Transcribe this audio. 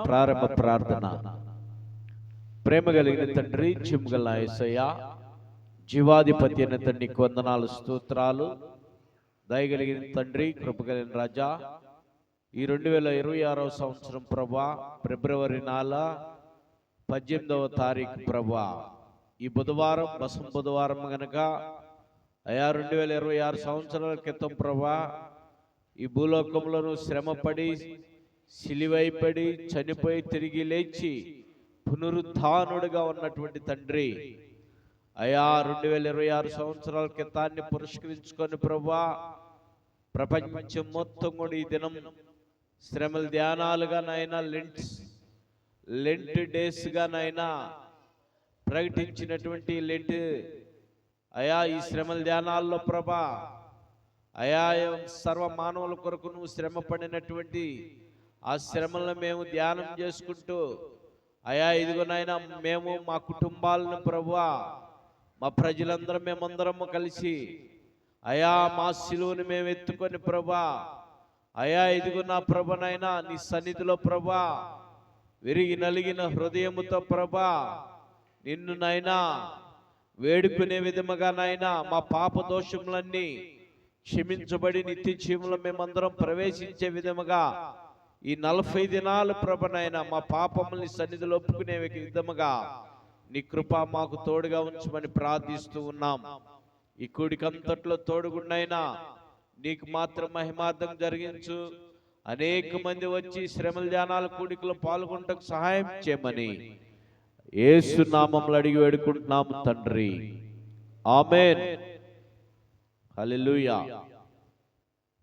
ప్రారంభ ప్రార్థన. ప్రేమ కలిగిన తండ్రి, చిమ్గల యేసయ్య, జీవాధిపతి అయిన తండ్రి, వందనాలు, స్తోత్రాలు. దయగలిగిన తండ్రి, కృపగలిగిన రాజా, ఈ 2026వ సంవత్సరం ప్రభా, ఫిబ్రవరి 18వ తారీఖు ప్రభా, ఈ బుధవారం బసం బుధవారం గనక అయా 2026 సంవత్సరాల క్రితం ప్రభా, ఈ భూలోకంలోనూ శ్రమపడి, సిలువైపడి, చనిపోయి తిరిగి లేచి పునరుద్ధానుడిగా ఉన్నటువంటి తండ్రి, అయా 2026 సంవత్సరాల క్రితాన్ని పురస్కరించుకొని ప్రభా, ప్రపంచం మొత్తం కూడా ఈ దినం శ్రమల ధ్యానాలుగా నైనా, లెంట్ డేస్గా నైనా ప్రకటించినటువంటి లెంట్ అయా ఈ శ్రమల ధ్యానాల్లో ప్రభా, అయా సర్వ మానవుల కొరకు నువ్వు శ్రమ పడినటువంటి ఆ శ్రమలను మేము ధ్యానం చేసుకుంటూ, అయా ఇదిగోనైనా మేము మా కుటుంబాలను ప్రభువా, మా ప్రజలందరం మేమందరము కలిసి అయా మా శిలువను మేము ఎత్తుకొని ప్రభా, అయా ఇదిగో నా ప్రభనైనా నీ సన్నిధిలో ప్రభా, విరిగి నలిగిన హృదయముతో ప్రభా నిన్ను నైనా వేడుకునే విధముగా నైనా మా పాప దోషములన్నీ క్షమించబడి నిత్య జీవంలో మేమందరం ప్రవేశించే విధముగా ఈ 40 దినాలు ప్రభనైనా మా పాపముల్ని సన్నిధిలో ఒప్పుకునే విధముగా నీ కృప మాకు తోడుగా ఉంచమని ప్రార్థిస్తూ ఉన్నాం. ఈ కూడికంతట్లో తోడుగుండైనా నీకు మాత్రం మహిమార్థం జరిగించు. అనేక మంది వచ్చి శ్రమల ధ్యానాల కూడికలో పాల్గొనటకు సహాయం చేయమని యేసు నామములో అడిగి వేడుకుంటున్నాము తండ్రి. ఆమేన్. హల్లెలూయా.